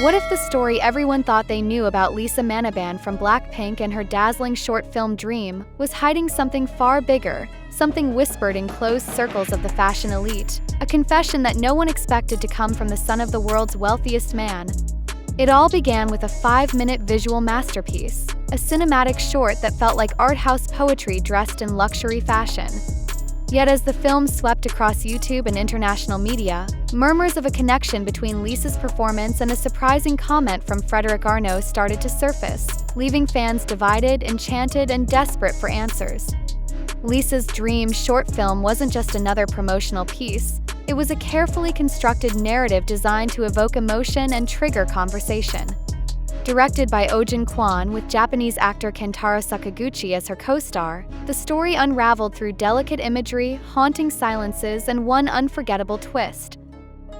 What if the story everyone thought they knew about Lisa Manaban from Blackpink and her dazzling short film Dream was hiding something far bigger, something whispered in closed circles of the fashion elite, a confession that no one expected to come from the son of the world's wealthiest man? It all began with a 5-minute visual masterpiece, a cinematic short that felt like art house poetry dressed in luxury fashion. Yet as the film swept across YouTube and international media, murmurs of a connection between Lisa's performance and a surprising comment from Frédéric Arnault started to surface, leaving fans divided, enchanted, and desperate for answers. Lisa's Dream short film wasn't just another promotional piece, it was a carefully constructed narrative designed to evoke emotion and trigger conversation. Directed by Ojin Kwon with Japanese actor Kentaro Sakaguchi as her co-star, the story unraveled through delicate imagery, haunting silences, and one unforgettable twist.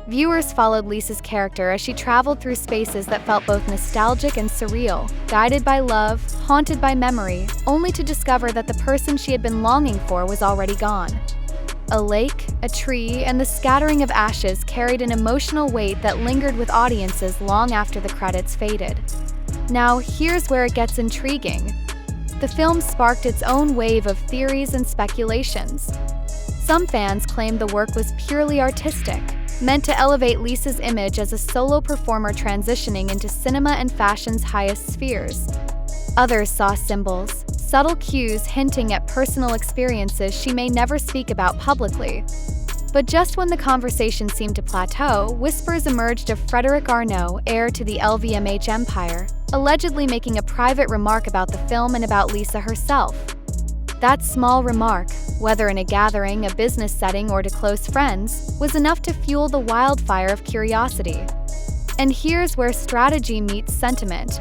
Viewers followed Lisa's character as she traveled through spaces that felt both nostalgic and surreal, guided by love, haunted by memory, only to discover that the person she had been longing for was already gone. A lake, a tree, and the scattering of ashes carried an emotional weight that lingered with audiences long after the credits faded. Now, here's where it gets intriguing. The film sparked its own wave of theories and speculations. Some fans claimed the work was purely artistic, meant to elevate Lisa's image as a solo performer transitioning into cinema and fashion's highest spheres. Others saw symbols, subtle cues hinting at personal experiences she may never speak about publicly. But just when the conversation seemed to plateau, whispers emerged of Frédéric Arnault, heir to the LVMH empire, allegedly making a private remark about the film and about Lisa herself. That small remark, whether in a gathering, a business setting, or to close friends, was enough to fuel the wildfire of curiosity. And here's where strategy meets sentiment.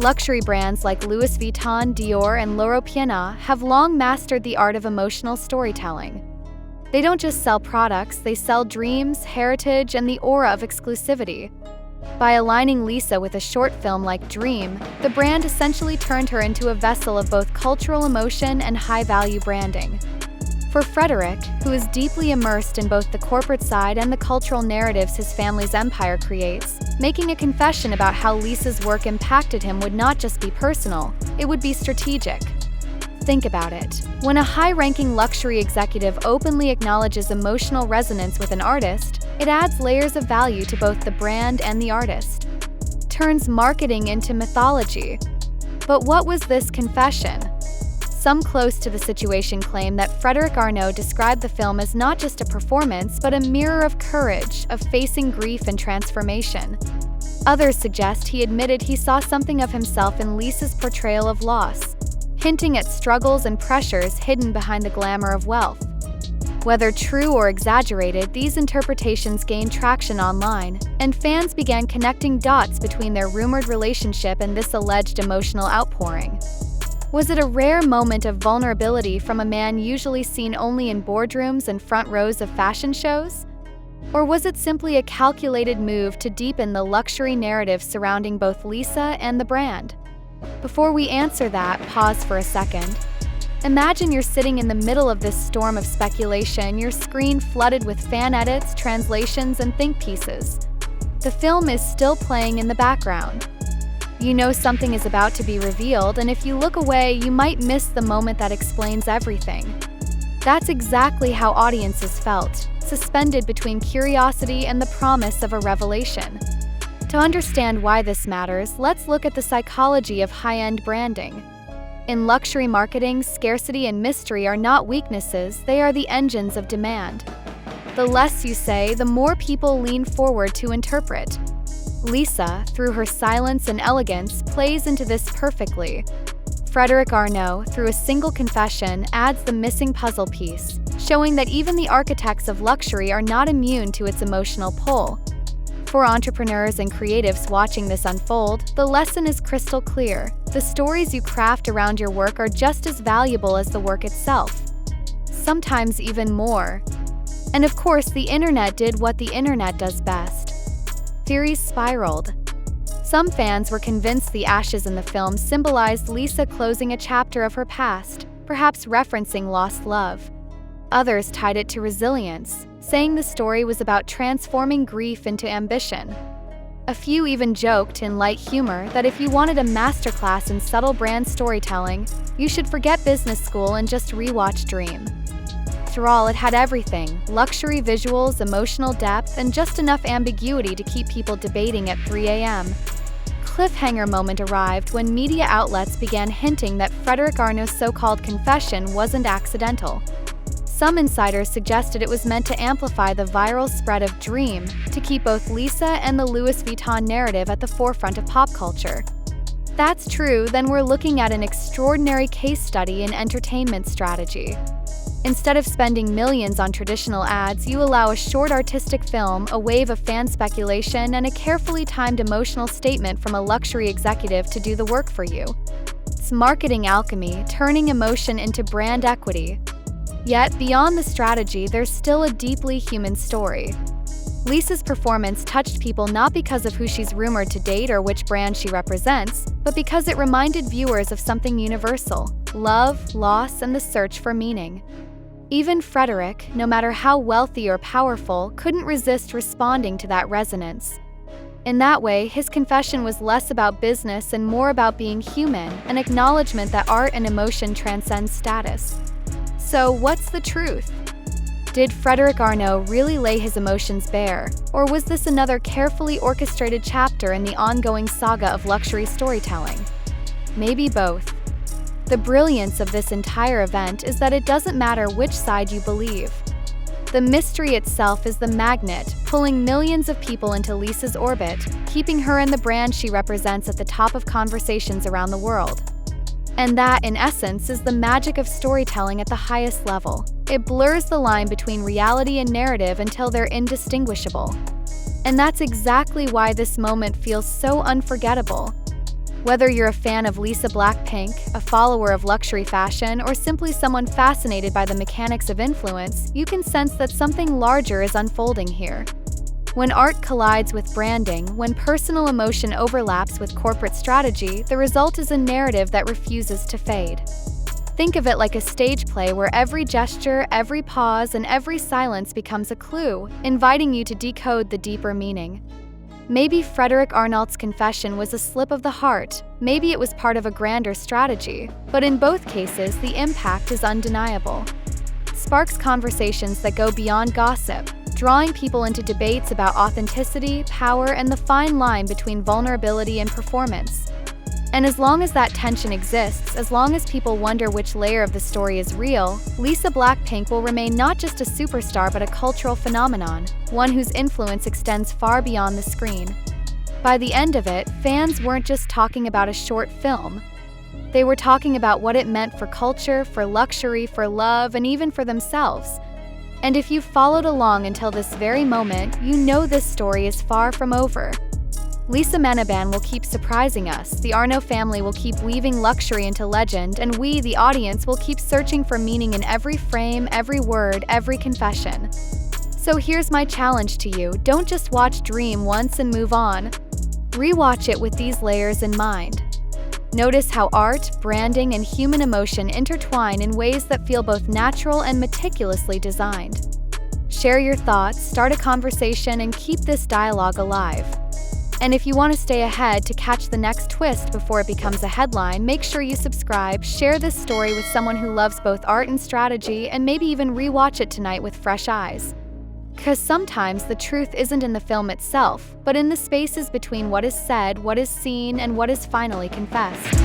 Luxury brands like Louis Vuitton, Dior, and Loro Piana have long mastered the art of emotional storytelling. They don't just sell products, they sell dreams, heritage, and the aura of exclusivity. By aligning Lisa with a short film like Dream, the brand essentially turned her into a vessel of both cultural emotion and high-value branding. For Frédéric, who is deeply immersed in both the corporate side and the cultural narratives his family's empire creates, making a confession about how Lisa's work impacted him would not just be personal, it would be strategic. Think about it. When a high-ranking luxury executive openly acknowledges emotional resonance with an artist, it adds layers of value to both the brand and the artist. Turns marketing into mythology. But what was this confession? Some close to the situation claim that Frédéric Arnault described the film as not just a performance, but a mirror of courage, of facing grief and transformation. Others suggest he admitted he saw something of himself in Lisa's portrayal of loss, hinting at struggles and pressures hidden behind the glamour of wealth. Whether true or exaggerated, these interpretations gained traction online, and fans began connecting dots between their rumored relationship and this alleged emotional outpouring. Was it a rare moment of vulnerability from a man usually seen only in boardrooms and front rows of fashion shows? Or was it simply a calculated move to deepen the luxury narrative surrounding both Lisa and the brand? Before we answer that, pause for a second. Imagine you're sitting in the middle of this storm of speculation, your screen flooded with fan edits, translations, and think pieces. The film is still playing in the background. You know something is about to be revealed, and if you look away, you might miss the moment that explains everything. That's exactly how audiences felt, suspended between curiosity and the promise of a revelation. To understand why this matters, let's look at the psychology of high-end branding. In luxury marketing, scarcity and mystery are not weaknesses, they are the engines of demand. The less you say, the more people lean forward to interpret. Lisa, through her silence and elegance, plays into this perfectly. Frédéric Arnault, through a single confession, adds the missing puzzle piece, showing that even the architects of luxury are not immune to its emotional pull. For entrepreneurs and creatives watching this unfold, the lesson is crystal clear. The stories you craft around your work are just as valuable as the work itself. Sometimes even more. And of course, the internet did what the internet does best. Theories spiraled. Some fans were convinced the ashes in the film symbolized Lisa closing a chapter of her past, perhaps referencing lost love. Others tied it to resilience, saying the story was about transforming grief into ambition. A few even joked in light humor that if you wanted a masterclass in subtle brand storytelling, you should forget business school and just rewatch Dream. After all, it had everything: luxury visuals, emotional depth, and just enough ambiguity to keep people debating at 3 a.m. Cliffhanger moment arrived when media outlets began hinting that Frédéric Arnault's so-called confession wasn't accidental. Some insiders suggested it was meant to amplify the viral spread of Dream, to keep both Lisa and the Louis Vuitton narrative at the forefront of pop culture. If that's true, then we're looking at an extraordinary case study in entertainment strategy. Instead of spending millions on traditional ads, you allow a short artistic film, a wave of fan speculation, and a carefully timed emotional statement from a luxury executive to do the work for you. It's marketing alchemy, turning emotion into brand equity. Yet, beyond the strategy, there's still a deeply human story. Lisa's performance touched people not because of who she's rumored to date or which brand she represents, but because it reminded viewers of something universal: love, loss, and the search for meaning. Even Frédéric, no matter how wealthy or powerful, couldn't resist responding to that resonance. In that way, his confession was less about business and more about being human, an acknowledgement that art and emotion transcend status. So, what's the truth? Did Frédéric Arnault really lay his emotions bare, or was this another carefully orchestrated chapter in the ongoing saga of luxury storytelling? Maybe both. The brilliance of this entire event is that it doesn't matter which side you believe. The mystery itself is the magnet, pulling millions of people into Lisa's orbit, keeping her and the brand she represents at the top of conversations around the world. And that, in essence, is the magic of storytelling at the highest level. It blurs the line between reality and narrative until they're indistinguishable. And that's exactly why this moment feels so unforgettable. Whether you're a fan of Lisa Blackpink, a follower of luxury fashion, or simply someone fascinated by the mechanics of influence, you can sense that something larger is unfolding here. When art collides with branding, when personal emotion overlaps with corporate strategy, the result is a narrative that refuses to fade. Think of it like a stage play where every gesture, every pause, and every silence becomes a clue, inviting you to decode the deeper meaning. Maybe Frédéric Arnault's confession was a slip of the heart, maybe it was part of a grander strategy, but in both cases, the impact is undeniable. It sparks conversations that go beyond gossip, drawing people into debates about authenticity, power, and the fine line between vulnerability and performance. And as long as that tension exists, as long as people wonder which layer of the story is real, Lisa Blackpink will remain not just a superstar but a cultural phenomenon, one whose influence extends far beyond the screen. By the end of it, fans weren't just talking about a short film. They were talking about what it meant for culture, for luxury, for love, and even for themselves. And if you've followed along until this very moment, you know this story is far from over. Lisa Manaban will keep surprising us, the Arnault family will keep weaving luxury into legend, and we, the audience, will keep searching for meaning in every frame, every word, every confession. So here's my challenge to you: don't just watch Dream once and move on. Rewatch it with these layers in mind. Notice how art, branding, and human emotion intertwine in ways that feel both natural and meticulously designed. Share your thoughts, start a conversation, and keep this dialogue alive. And if you want to stay ahead to catch the next twist before it becomes a headline, make sure you subscribe, share this story with someone who loves both art and strategy, and maybe even rewatch it tonight with fresh eyes. Because sometimes the truth isn't in the film itself, but in the spaces between what is said, what is seen, and what is finally confessed.